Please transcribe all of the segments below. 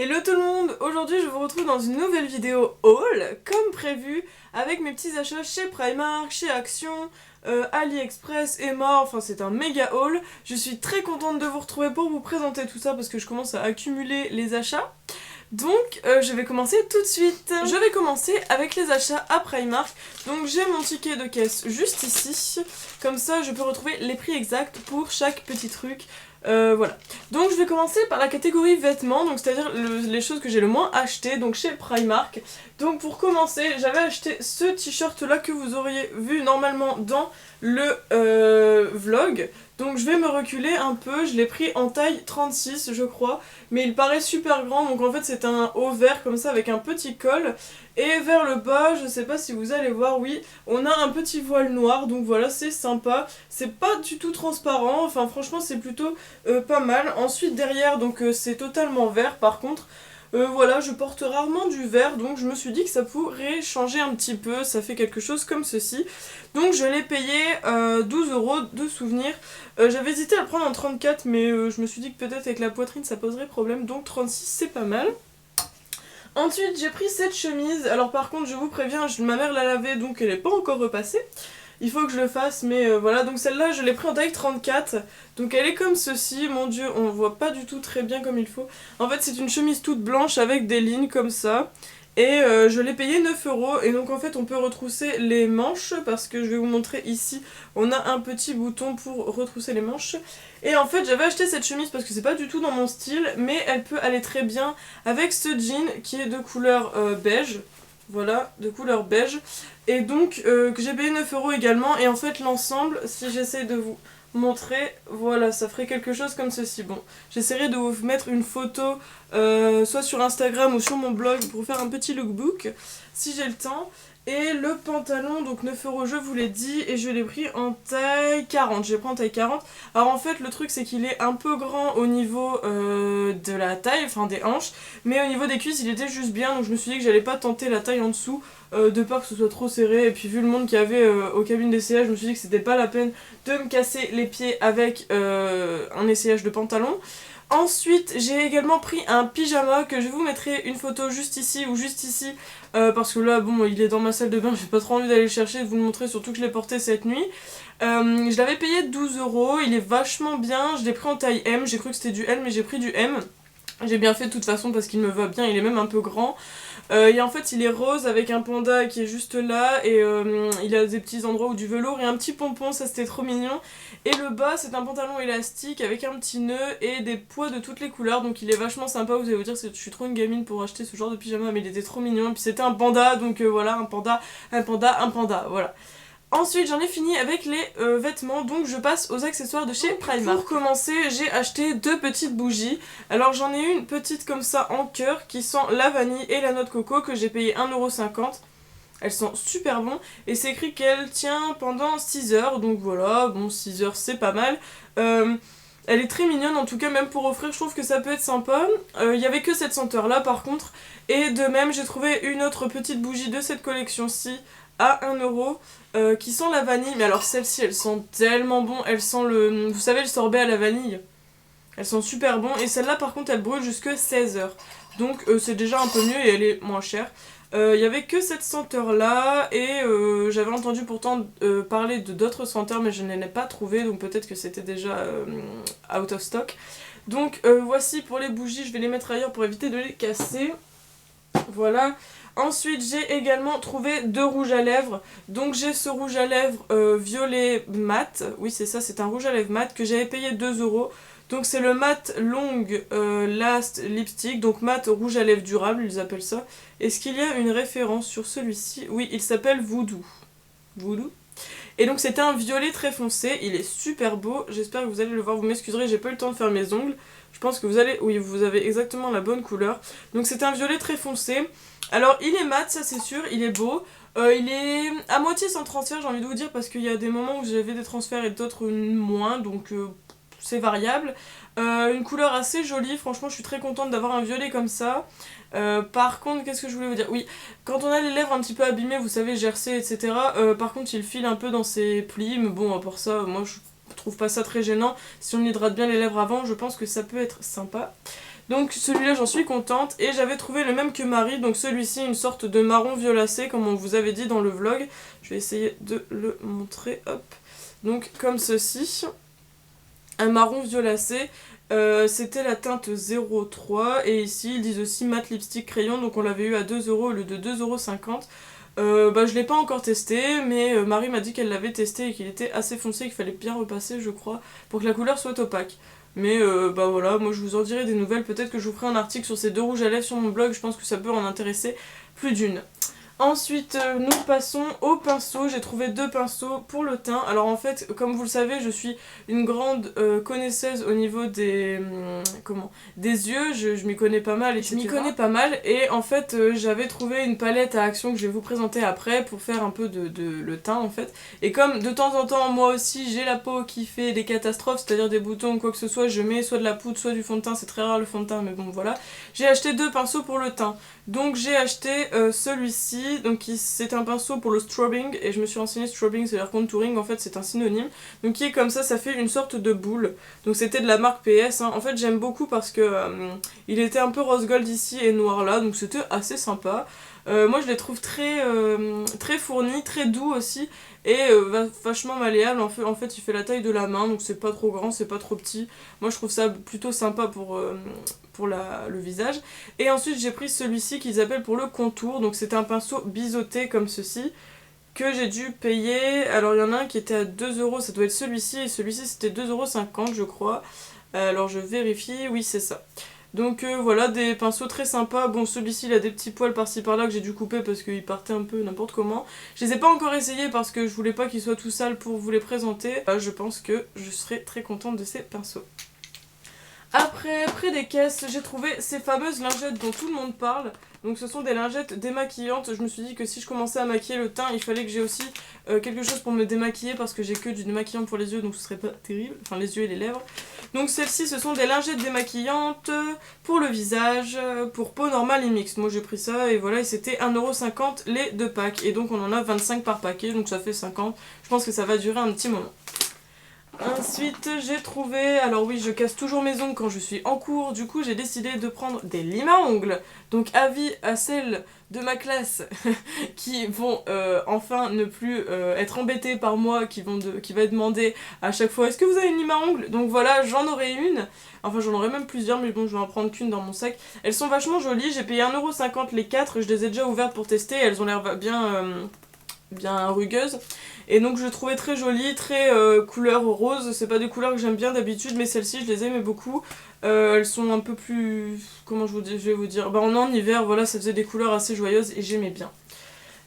Hello tout le monde, aujourd'hui je vous retrouve dans une nouvelle vidéo haul, comme prévu, avec mes petits achats chez Primark, chez Action, AliExpress, Emma, enfin c'est un méga haul. Je suis très contente de vous retrouver pour vous présenter tout ça parce que je commence à accumuler les achats. Donc je vais commencer tout de suite. Je vais commencer avec les achats à Primark. Donc j'ai mon ticket de caisse juste ici, comme ça je peux retrouver les prix exacts pour chaque petit truc. Voilà. Donc je vais commencer par la catégorie vêtements, donc c'est-à-dire les choses que j'ai le moins achetées, donc chez Primark. Donc pour commencer, j'avais acheté ce t-shirt là que vous auriez vu normalement dans le vlog. Donc je vais me reculer un peu, je l'ai pris en taille 36 je crois, mais il paraît super grand, donc en fait c'est un haut vert comme ça avec un petit col. Et vers le bas, je sais pas si vous allez voir, oui, on a un petit voile noir, donc voilà, c'est sympa. C'est pas du tout transparent, enfin franchement c'est plutôt pas mal. Ensuite derrière, donc c'est totalement vert par contre. Voilà, je porte rarement du vert, donc je me suis dit que ça pourrait changer un petit peu, ça fait quelque chose comme ceci. Donc je l'ai payé 12 € de souvenir. J'avais hésité à le prendre en 34, mais je me suis dit que peut-être avec la poitrine ça poserait problème, donc 36 c'est pas mal. Ensuite j'ai pris cette chemise, alors par contre je vous préviens, ma mère l'a lavée donc elle n'est pas encore repassée. Il faut que je le fasse, mais voilà, donc celle-là je l'ai pris en taille 34, donc elle est comme ceci, mon dieu, on voit pas du tout très bien comme il faut. En fait c'est une chemise toute blanche avec des lignes comme ça, et je l'ai payé 9 €, et donc en fait on peut retrousser les manches, parce que je vais vous montrer ici, on a un petit bouton pour retrousser les manches. Et en fait j'avais acheté cette chemise parce que c'est pas du tout dans mon style, mais elle peut aller très bien avec ce jean qui est de couleur beige. Voilà, de couleur beige. Et donc que j'ai payé 9 € également. Et en fait l'ensemble, si j'essaie de vous montrer, voilà, ça ferait quelque chose comme ceci. Bon, j'essaierai de vous mettre une photo soit sur Instagram ou sur mon blog pour faire un petit lookbook si j'ai le temps. Et le pantalon, donc 9 € je vous l'ai dit, et je l'ai pris en taille 40, j'ai pris en taille 40. Alors en fait le truc c'est qu'il est un peu grand au niveau de la taille, enfin des hanches, mais au niveau des cuisses il était juste bien, donc je me suis dit que j'allais pas tenter la taille en dessous, de peur que ce soit trop serré, et puis vu le monde qu'il y avait aux cabines d'essayage, je me suis dit que c'était pas la peine de me casser les pieds avec un essayage de pantalon. Ensuite, j'ai également pris un pyjama que je vous mettrai une photo juste ici ou juste ici, parce que là, bon, il est dans ma salle de bain, j'ai pas trop envie d'aller le chercher et de vous le montrer, surtout que je l'ai porté cette nuit. Je l'avais payé 12 €, il est vachement bien, je l'ai pris en taille M, j'ai cru que c'était du L mais j'ai pris du M. J'ai bien fait de toute façon parce qu'il me va bien, il est même un peu grand. Et en fait il est rose avec un panda qui est juste là, et il a des petits endroits où du velours et un petit pompon, ça c'était trop mignon. Et le bas c'est un pantalon élastique avec un petit nœud et des pois de toutes les couleurs, donc il est vachement sympa. Vous allez vous dire que je suis trop une gamine pour acheter ce genre de pyjama, mais il était trop mignon. Et puis c'était un panda, donc voilà, un panda, un panda, un panda, voilà. Ensuite j'en ai fini avec les vêtements, donc je passe aux accessoires de chez Primark. Pour commencer j'ai acheté deux petites bougies. Alors j'en ai une petite comme ça en cœur qui sent la vanille et la noix de coco que j'ai payé 1,50 €. Elles sont super bonnes et c'est écrit qu'elle tient pendant 6 heures, donc voilà, bon 6 heures c'est pas mal. Elle est très mignonne en tout cas, même pour offrir je trouve que ça peut être sympa. Il y avait que cette senteur là par contre, et de même j'ai trouvé une autre petite bougie de cette collection-ci à 1 € qui sent la vanille, mais alors celle-ci elles sont tellement bon, elles sentent vous savez le sorbet à la vanille, elles sont super bon, et celle-là par contre elle brûle jusque 16 heures, donc c'est déjà un peu mieux et elle est moins chère. Il y avait que cette senteur là, et j'avais entendu pourtant parler de d'autres senteurs mais je ne l'ai pas trouvé, donc peut-être que c'était déjà out of stock. Donc voici pour les bougies, je vais les mettre ailleurs pour éviter de les casser. Voilà. Ensuite j'ai également trouvé deux rouges à lèvres. Donc j'ai ce rouge à lèvres violet mat, oui c'est ça, c'est un rouge à lèvres mat que j'avais payé 2 €. Donc c'est le mat long last lipstick, donc mat rouge à lèvres durable ils appellent ça. Est-ce qu'il y a une référence sur celui-ci? Oui, il s'appelle Voodoo. Voodoo. Et donc c'était un violet très foncé, il est super beau, j'espère que vous allez le voir, vous m'excuserez, j'ai pas eu le temps de faire mes ongles. Je pense que vous allez... Oui, vous avez exactement la bonne couleur. Donc c'est un violet très foncé. Alors il est mat, ça c'est sûr, il est beau. Il est à moitié sans transfert, j'ai envie de vous dire, parce qu'il y a des moments où j'avais des transferts et d'autres moins, donc c'est variable. Une couleur assez jolie, franchement je suis très contente d'avoir un violet comme ça. Par contre, qu'est-ce que je voulais vous dire? Oui, quand on a les lèvres un petit peu abîmées, vous savez, gercées, etc. Par contre, il file un peu dans ses plis, mais bon, pour ça, moi je trouve pas ça très gênant. Si on hydrate bien les lèvres avant, je pense que ça peut être sympa. Donc celui-là j'en suis contente et j'avais trouvé le même que Marie, donc celui-ci une sorte de marron violacé comme on vous avait dit dans le vlog. Je vais essayer de le montrer, hop. Donc comme ceci, un marron violacé. C'était la teinte 03 et ici ils disent aussi matte lipstick crayon, donc on l'avait eu à 2€ au lieu de 2,50 €. Bah je l'ai pas encore testé, mais Marie m'a dit qu'elle l'avait testé et qu'il était assez foncé, qu'il fallait bien repasser je crois pour que la couleur soit opaque. Mais bah voilà, moi je vous en dirai des nouvelles, peut-être que je vous ferai un article sur ces deux rouges à lèvres sur mon blog, je pense que ça peut en intéresser plus d'une. Ensuite, nous passons au pinceau. J'ai trouvé deux pinceaux pour le teint. Alors en fait, comme vous le savez, je suis une grande connaisseuse au niveau des des yeux. Je m'y connais pas mal, etc. Je m'y connais pas mal et en fait, j'avais trouvé une palette à action que je vais vous présenter après pour faire un peu de le teint en fait. Et comme de temps en temps, moi aussi, j'ai la peau qui fait des catastrophes, c'est-à-dire des boutons ou quoi que ce soit, je mets soit de la poudre, soit du fond de teint. C'est très rare le fond de teint, mais bon voilà. J'ai acheté deux pinceaux pour le teint. Donc j'ai acheté celui-ci, donc c'est un pinceau pour le strobing, et je me suis renseignée, strobing c'est-à-dire contouring, en fait c'est un synonyme, donc qui est comme ça fait une sorte de boule, donc c'était de la marque PS, hein. En fait j'aime beaucoup parce que il était un peu rose gold ici et noir là, donc c'était assez sympa. Moi je les trouve très fournis, très doux aussi, et vachement malléable. En fait il fait la taille de la main, donc c'est pas trop grand, c'est pas trop petit. Moi je trouve ça plutôt sympa pour le visage. Et ensuite j'ai pris celui-ci qu'ils appellent pour le contour, donc c'est un pinceau biseauté comme ceci, que j'ai dû payer, alors il y en a un qui était à 2€, ça doit être celui-ci, et celui-ci c'était 2,50€ je crois. Alors je vérifie, oui c'est ça. Donc voilà, des pinceaux très sympas. Bon, celui-ci il a des petits poils par-ci par-là que j'ai dû couper parce qu'il partait un peu n'importe comment. Je les ai pas encore essayés parce que je voulais pas qu'ils soient tout sales pour vous les présenter. Je pense que je serai très contente de ces pinceaux. Après, près des caisses, j'ai trouvé ces fameuses lingettes dont tout le monde parle. Donc ce sont des lingettes démaquillantes. Je me suis dit que si je commençais à maquiller le teint, il fallait que j'ai aussi quelque chose pour me démaquiller parce que j'ai que du démaquillant pour les yeux, donc ce serait pas terrible. Enfin les yeux et les lèvres. Donc celles-ci, ce sont des lingettes démaquillantes pour le visage, pour peau normale et mixte. Moi j'ai pris ça et voilà, et c'était 1,50€ les deux packs. Et donc on en a 25 par paquet, donc ça fait 50. Je pense que ça va durer un petit moment. Ensuite j'ai trouvé, alors oui je casse toujours mes ongles quand je suis en cours, du coup j'ai décidé de prendre des limes à ongles. Donc avis à celles de ma classe qui vont enfin ne plus être embêtées par moi, qui va demander à chaque fois est-ce que vous avez une lime à ongles. Donc voilà, j'en aurai une, enfin j'en aurai même plusieurs, mais bon je vais en prendre qu'une dans mon sac. Elles sont vachement jolies, j'ai payé 1,50€ les 4, je les ai déjà ouvertes pour tester, elles ont l'air bien rugueuses. Et donc je le trouvais très joli, très couleur rose, c'est pas des couleurs que j'aime bien d'habitude, mais celles-ci je les aimais beaucoup. Elles sont un peu plus... comment je vais vous dire, bah on est en hiver, voilà, ça faisait des couleurs assez joyeuses et j'aimais bien.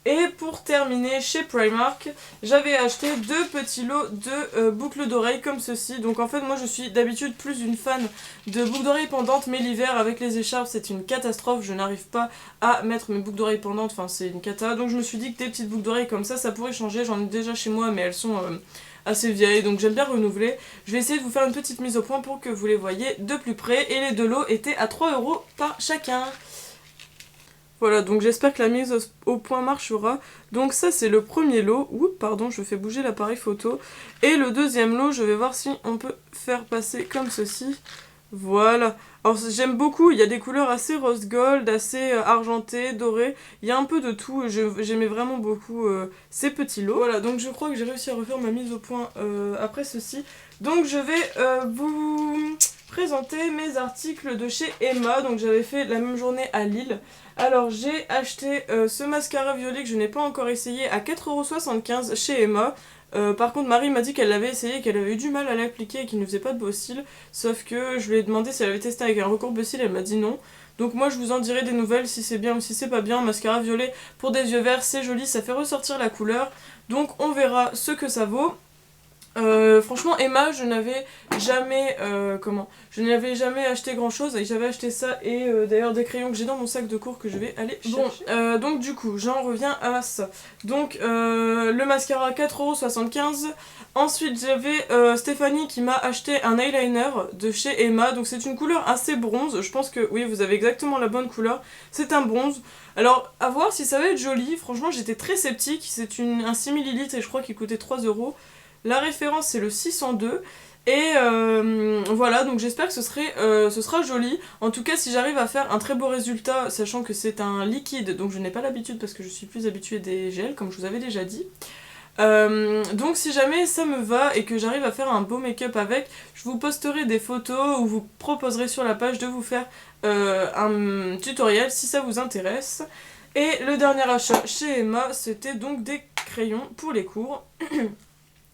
Et pour terminer, chez Primark, j'avais acheté deux petits lots de boucles d'oreilles comme ceci. Donc en fait moi je suis d'habitude plus une fan de boucles d'oreilles pendantes, mais l'hiver avec les écharpes c'est une catastrophe, je n'arrive pas à mettre mes boucles d'oreilles pendantes, enfin c'est une cata. Donc je me suis dit que des petites boucles d'oreilles comme ça pourrait changer, j'en ai déjà chez moi mais elles sont assez vieilles, donc j'aime bien renouveler. Je vais essayer de vous faire une petite mise au point pour que vous les voyez de plus près, et les deux lots étaient à 3€ par chacun. Voilà, donc j'espère que la mise au point marchera. Donc ça c'est le premier lot. Oups, pardon, je fais bouger l'appareil photo. Et le deuxième lot, je vais voir si on peut faire passer comme ceci. Voilà. Alors j'aime beaucoup, il y a des couleurs assez rose gold, assez argentées, dorées. Il y a un peu de tout, j'aimais vraiment beaucoup ces petits lots. Voilà, donc je crois que j'ai réussi à refaire ma mise au point après ceci. Donc je vais vous présenter mes articles de chez Emma. Donc j'avais fait la même journée à Lille. Alors j'ai acheté ce mascara violet que je n'ai pas encore essayé à 4,75€ chez Emma. Par contre Marie m'a dit qu'elle l'avait essayé, qu'elle avait eu du mal à l'appliquer et qu'il ne faisait pas de beaux cils. Sauf que je lui ai demandé si elle avait testé avec un recourbe-cils, elle m'a dit non. Donc moi je vous en dirai des nouvelles si c'est bien ou si c'est pas bien. Mascara violet pour des yeux verts, c'est joli, ça fait ressortir la couleur. Donc on verra ce que ça vaut. Franchement Emma je n'avais jamais acheté grand chose, et j'avais acheté ça et d'ailleurs des crayons que j'ai dans mon sac de cours que je vais aller chercher. Bon donc du coup j'en reviens à ça. Donc le mascara 4,75€. Ensuite j'avais Stéphanie qui m'a acheté un eyeliner de chez Emma, donc c'est une couleur assez bronze, je pense que oui vous avez exactement la bonne couleur, c'est un bronze. Alors à voir si ça va être joli, franchement j'étais très sceptique, c'est un 6 ml et je crois qu'il coûtait 3€. La référence c'est le 602, Et voilà, donc j'espère que ce sera joli. En tout cas, si j'arrive à faire un très beau résultat, sachant que c'est un liquide, donc je n'ai pas l'habitude parce que je suis plus habituée des gels, comme je vous avais déjà dit. Donc si jamais ça me va et que j'arrive à faire un beau make-up avec, je vous posterai des photos ou vous proposerai sur la page de vous faire un tutoriel si ça vous intéresse. Et le dernier achat chez Emma, c'était donc des crayons pour les cours.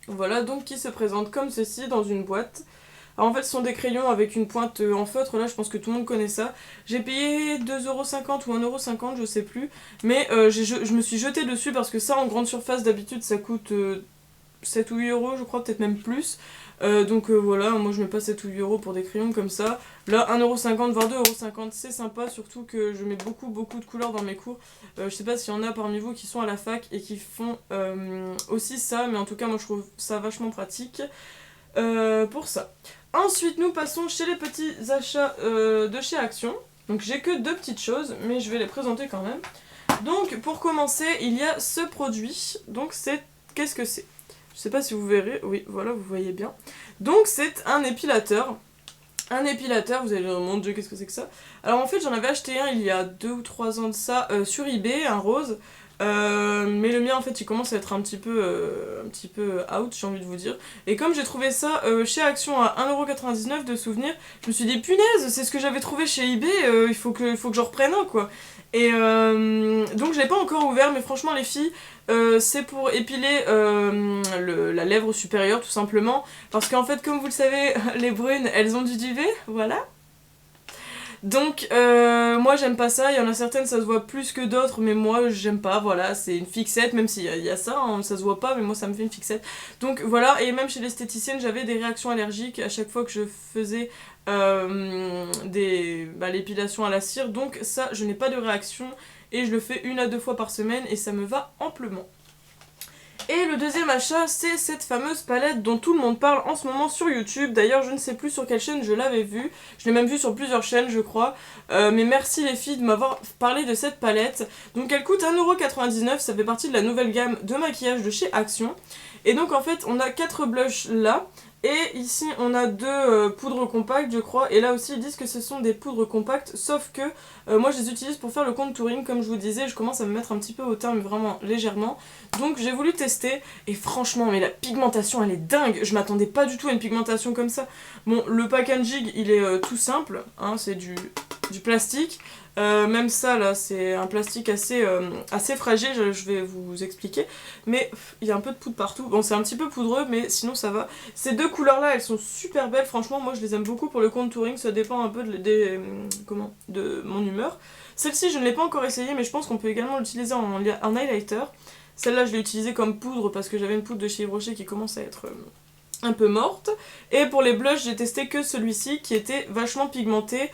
Voilà, donc qui se présentent comme ceci dans une boîte. Alors en fait ce sont des crayons avec une pointe en feutre, là je pense que tout le monde connaît ça. J'ai payé 2,50€ ou 1,50€, je sais plus. Mais je me suis jetée dessus parce que ça en grande surface d'habitude ça coûte 7 ou 8€, je crois, peut-être même plus. Donc voilà, moi je mets pas 7 ou 8€ pour des crayons comme ça. Là 1,50€, voire 2,50€, c'est sympa, surtout que je mets beaucoup de couleurs dans mes cours. Je sais pas s'il y en a parmi vous qui sont à la fac et qui font aussi ça, mais en tout cas moi je trouve ça vachement pratique pour ça. Ensuite nous passons chez les petits achats de chez Action. Donc j'ai que deux petites choses, mais je vais les présenter quand même. Donc pour commencer, il y a ce produit. Donc c'est... Qu'est-ce que c'est ? Je sais pas si vous verrez, oui voilà vous voyez bien. Donc c'est un épilateur. Un épilateur, vous allez dire mon dieu qu'est-ce que c'est que ça. Alors en fait j'en avais acheté un il y a 2 ou 3 ans de ça sur eBay, un rose. Mais le mien en fait il commence à être un petit peu out, j'ai envie de vous dire. Et comme j'ai trouvé ça chez Action à 1,99€ de souvenir, je me suis dit punaise c'est ce que j'avais trouvé chez eBay, il faut que j'en reprenne un quoi. Et donc je l'ai pas encore ouvert, mais franchement les filles, c'est pour épiler la lèvre supérieure tout simplement. Parce qu'en fait comme vous le savez, les brunes elles ont du duvet, voilà. Donc moi j'aime pas ça, il y en a certaines ça se voit plus que d'autres mais moi j'aime pas, voilà, c'est une fixette, même s'il y a ça, hein, ça se voit pas mais moi ça me fait une fixette. Donc voilà, et même chez l'esthéticienne j'avais des réactions allergiques à chaque fois que je faisais l'épilation à la cire, donc ça je n'ai pas de réaction et je le fais 1 à 2 fois par semaine et ça me va amplement. Et le deuxième achat, c'est cette fameuse palette dont tout le monde parle en ce moment sur YouTube. D'ailleurs, je ne sais plus sur quelle chaîne je l'avais vue. Je l'ai même vue sur plusieurs chaînes, je crois. Mais merci les filles de m'avoir parlé de cette palette. Donc elle coûte 1,99€. Ça fait partie de la nouvelle gamme de maquillage de chez Action. Et donc en fait, on a 4 blushs là. Et ici on a 2 poudres compactes je crois, et là aussi ils disent que ce sont des poudres compactes, sauf que moi je les utilise pour faire le contouring comme je vous disais, je commence à me mettre un petit peu au teint mais vraiment légèrement, donc j'ai voulu tester, et franchement mais la pigmentation elle est dingue, je m'attendais pas du tout à une pigmentation comme ça. Bon le packaging il est tout simple, hein, c'est du plastique. Même ça là c'est un plastique assez fragile, je vais vous expliquer, mais il y a un peu de poudre partout, bon c'est un petit peu poudreux mais sinon ça va. Ces deux couleurs là elles sont super belles, franchement moi je les aime beaucoup pour le contouring, ça dépend un peu de mon humeur. Celle-ci je ne l'ai pas encore essayée mais je pense qu'on peut également l'utiliser en highlighter. Celle-là je l'ai utilisée comme poudre parce que j'avais une poudre de chez Yves Rocher qui commence à être un peu morte. Et pour les blushs j'ai testé que celui-ci qui était vachement pigmenté.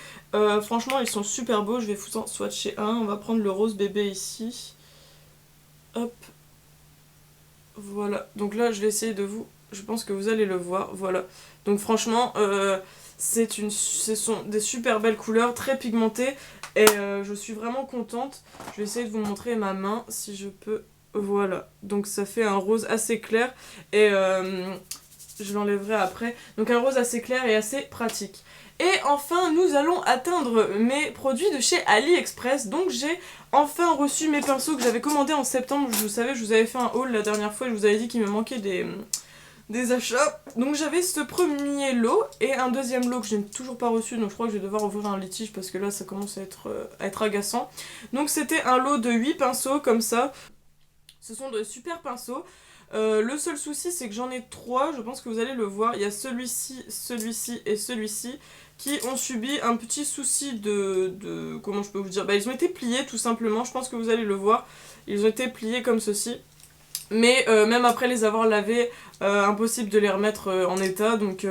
Franchement ils sont super beaux, je vais vous en swatcher un. On va prendre le rose bébé ici. Hop. Voilà, donc là je vais essayer de vous... Je pense que vous allez le voir, voilà. Donc franchement ce sont des super belles couleurs, très pigmentées. Et je suis vraiment contente. Je vais essayer de vous montrer ma main si je peux. Voilà, donc ça fait un rose assez clair. Et je l'enlèverai après. Donc un rose assez clair et assez pratique. Et enfin, nous allons atteindre mes produits de chez AliExpress. Donc j'ai enfin reçu mes pinceaux que j'avais commandés en septembre. Vous savez, je vous avais fait un haul la dernière fois et je vous avais dit qu'il me manquait des achats. Donc j'avais ce premier lot et un deuxième lot que je n'ai toujours pas reçu. Donc je crois que je vais devoir ouvrir un litige parce que là ça commence à être agaçant. Donc c'était un lot de 8 pinceaux comme ça. Ce sont de super pinceaux. Le seul souci c'est que j'en ai 3, je pense que vous allez le voir. Il y a celui-ci, celui-ci et celui-ci qui ont subi un petit souci de comment je peux vous dire, ils ont été pliés tout simplement, je pense que vous allez le voir. Ils ont été pliés comme ceci. Mais même après les avoir lavés, impossible de les remettre en état, donc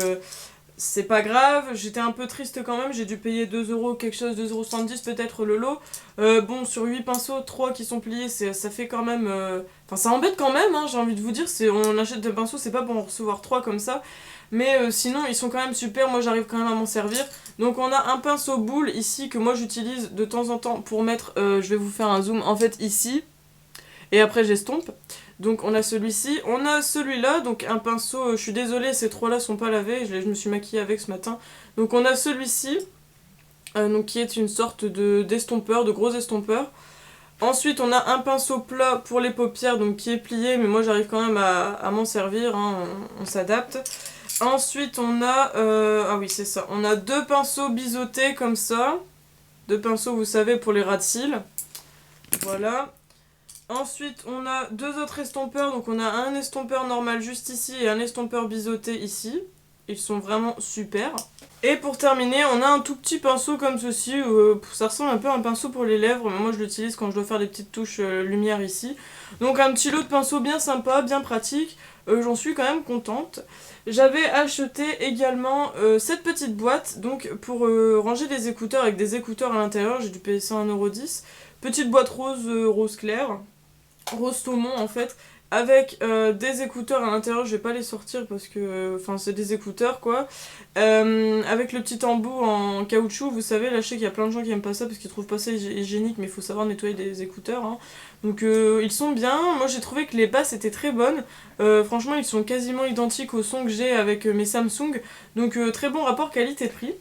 c'est pas grave. J'étais un peu triste quand même, j'ai dû payer 2€ quelque chose, 2,70€ peut-être le lot. Bon, sur 8 pinceaux, 3 qui sont pliés, ça fait quand même... Enfin, ça embête quand même, hein, j'ai envie de vous dire, on achète des pinceaux, c'est pas pour en recevoir 3 comme ça. Mais sinon, ils sont quand même super, moi j'arrive quand même à m'en servir. Donc on a un pinceau boule ici que moi j'utilise de temps en temps pour mettre... je vais vous faire un zoom, en fait ici... Et après j'estompe. Donc on a celui-ci, on a celui-là, donc un pinceau, je suis désolée, ces trois-là sont pas lavés, je me suis maquillée avec ce matin. Donc on a celui-ci, donc qui est une sorte d'estompeur, de gros estompeur. Ensuite on a un pinceau plat pour les paupières, donc qui est plié, mais moi j'arrive quand même à m'en servir, hein, on s'adapte. Ensuite on a, ah oui c'est ça, on a deux pinceaux biseautés comme ça. Deux pinceaux, vous savez, pour les ras de cils. Voilà. Ensuite, on a deux autres estompeurs. Donc, on a un estompeur normal juste ici et un estompeur biseauté ici. Ils sont vraiment super. Et pour terminer, on a un tout petit pinceau comme ceci. Ça ressemble un peu à un pinceau pour les lèvres, mais moi je l'utilise quand je dois faire des petites touches lumière ici. Donc un petit lot de pinceaux bien sympa, bien pratique. J'en suis quand même contente. J'avais acheté également cette petite boîte donc pour ranger des écouteurs avec des écouteurs à l'intérieur. J'ai dû payer ça 1,10 €. Petite boîte rose, rose clair, rose saumon en fait, avec des écouteurs à l'intérieur. Je vais pas les sortir parce que enfin c'est des écouteurs quoi, avec le petit embout en caoutchouc. Vous savez, là je sais qu'il y a plein de gens qui aiment pas ça parce qu'ils trouvent pas ça hygiénique, mais il faut savoir nettoyer des écouteurs hein. Donc ils sont bien. Moi j'ai trouvé que les basses étaient très bonnes. Franchement ils sont quasiment identiques au son que j'ai avec mes Samsung, donc très bon rapport qualité-prix.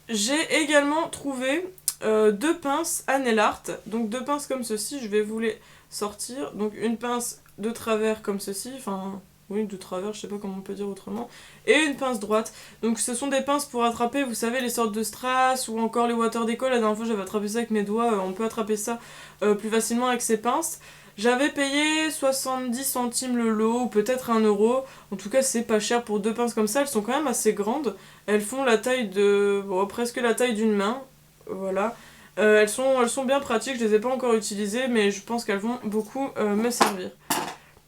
J'ai également trouvé deux pinces à nail art, donc deux pinces comme ceci, je vais vous les sortir. Donc une pince de travers comme ceci, enfin oui de travers, je sais pas comment on peut dire autrement, et une pince droite. Donc ce sont des pinces pour attraper, vous savez, les sortes de strass ou encore les water déco. La dernière fois j'avais attrapé ça avec mes doigts, on peut attraper ça plus facilement avec ces pinces. J'avais payé 70 centimes le lot, ou peut-être 1 €. En tout cas, c'est pas cher pour deux pinces comme ça. Elles sont quand même assez grandes. Elles font la taille de... Bon, presque la taille d'une main. Voilà. Elles sont bien pratiques. Je les ai pas encore utilisées, mais je pense qu'elles vont beaucoup me servir.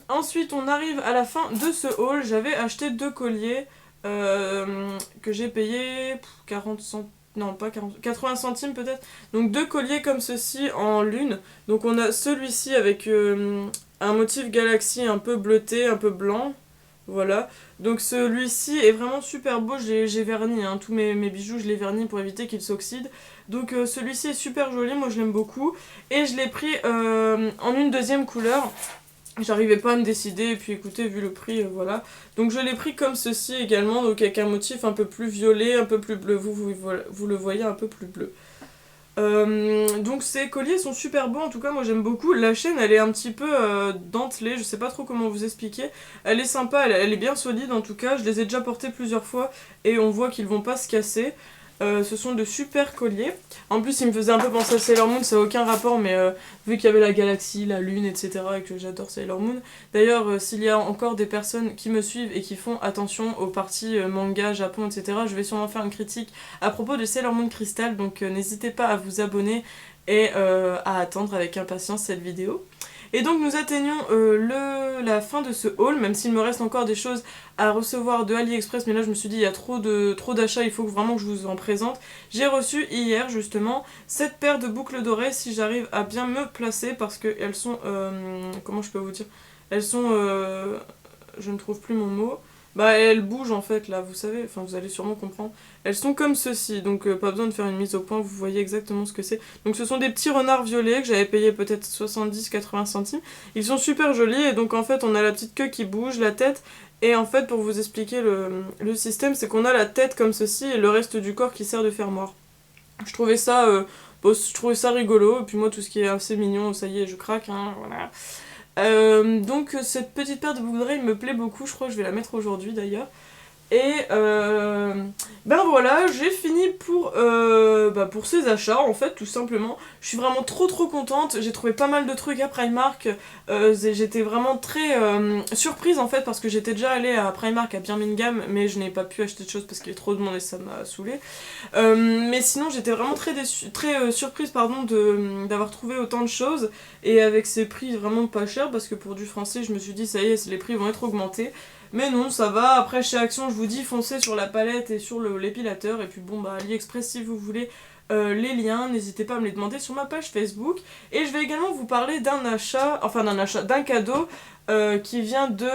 Ensuite, on arrive à la fin de ce haul. J'avais acheté deux colliers que j'ai payé 40 centimes. Non, pas 40, 80 centimes peut-être. Donc deux colliers comme ceci en lune. Donc on a celui-ci avec un motif galaxie un peu bleuté, un peu blanc. Voilà. Donc celui-ci est vraiment super beau. J'ai verni, hein. Tous mes bijoux, je les vernis pour éviter qu'ils s'oxydent. Donc celui-ci est super joli, moi je l'aime beaucoup. Et je l'ai pris en une deuxième couleur. J'arrivais pas à me décider, et puis écoutez, vu le prix, voilà. Donc je l'ai pris comme ceci également, donc avec un motif un peu plus violet, un peu plus bleu. Vous le voyez un peu plus bleu. Donc ces colliers sont super beaux, en tout cas moi j'aime beaucoup. La chaîne elle est un petit peu dentelée, je sais pas trop comment vous expliquer. Elle est sympa, elle est bien solide en tout cas. Je les ai déjà portés plusieurs fois et on voit qu'ils vont pas se casser. Ce sont de super colliers. En plus, il me faisait un peu penser à Sailor Moon, ça n'a aucun rapport, mais vu qu'il y avait la galaxie, la lune, etc., et que j'adore Sailor Moon. D'ailleurs, s'il y a encore des personnes qui me suivent et qui font attention aux parties manga, Japon, etc., je vais sûrement faire une critique à propos de Sailor Moon Crystal, donc n'hésitez pas à vous abonner et à attendre avec impatience cette vidéo. Et donc nous atteignons la fin de ce haul, même s'il me reste encore des choses à recevoir de AliExpress, mais là je me suis dit il y a trop d'achats, il faut vraiment que je vous en présente. J'ai reçu hier justement cette paire de boucles d'oreilles, si j'arrive à bien me placer, parce qu'elles sont, comment je peux vous dire, elles sont, je ne trouve plus mon mot. Bah elles bougent en fait là, vous savez, enfin vous allez sûrement comprendre. Elles sont comme ceci, donc pas besoin de faire une mise au point, vous voyez exactement ce que c'est. Donc ce sont des petits renards violets que j'avais payé peut-être 70-80 centimes. Ils sont super jolis et donc en fait on a la petite queue qui bouge, la tête. Et en fait pour vous expliquer le système, c'est qu'on a la tête comme ceci et le reste du corps qui sert de fermoir. Je trouvais ça, je trouvais ça rigolo, et puis moi tout ce qui est assez mignon, ça y est je craque, hein, voilà. Donc cette petite paire de boucles d'oreilles me plaît beaucoup, je crois que je vais la mettre aujourd'hui d'ailleurs. Et ben voilà, j'ai fini pour ces achats en fait, tout simplement. Je suis vraiment trop contente, j'ai trouvé pas mal de trucs à Primark. J'étais vraiment très surprise en fait, parce que j'étais déjà allée à Primark à Birmingham, mais je n'ai pas pu acheter de choses parce qu'il y avait trop de monde et ça m'a saoulée. Mais sinon j'étais vraiment très surprise pardon, d'avoir trouvé autant de choses, et avec ces prix vraiment pas chers, parce que pour du français je me suis dit ça y est, les prix vont être augmentés. Mais non, ça va. Après, chez Action, je vous dis, foncez sur la palette et sur l'épilateur. Et puis bon, bah, AliExpress, si vous voulez les liens, n'hésitez pas à me les demander sur ma page Facebook. Et je vais également vous parler d'un cadeau qui vient de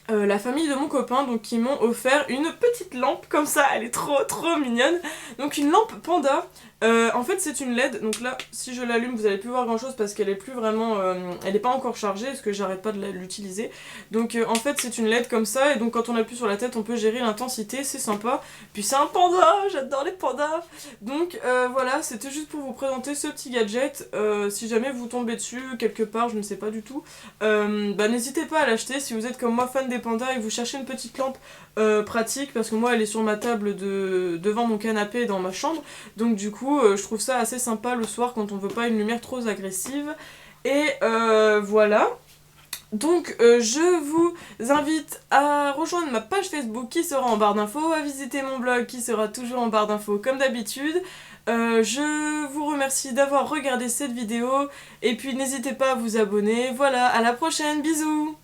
la famille de mon copain, donc qui m'ont offert une petite lampe comme ça, elle est trop mignonne. Donc une lampe panda, En fait c'est une LED, donc là si je l'allume vous allez plus voir grand chose parce qu'elle est plus vraiment, elle est pas encore chargée parce que j'arrête pas de l'utiliser. Donc en fait c'est une LED comme ça et donc quand on appuie sur la tête on peut gérer l'intensité, c'est sympa. Puis c'est un panda, j'adore les pandas. Donc voilà, c'était juste pour vous présenter ce petit gadget. Si jamais vous tombez dessus quelque part, je ne sais pas du tout, bah n'hésitez pas à l'acheter si vous êtes comme moi fan des pandas et que vous cherchez une petite lampe pratique parce que moi elle est sur ma table devant mon canapé dans ma chambre. Donc du coup je trouve ça assez sympa le soir quand on veut pas une lumière trop agressive. Et voilà. Donc je vous invite à rejoindre ma page Facebook qui sera en barre d'infos, à visiter mon blog qui sera toujours en barre d'infos comme d'habitude. Je vous remercie d'avoir regardé cette vidéo et puis n'hésitez pas à vous abonner. Voilà, à la prochaine, bisous!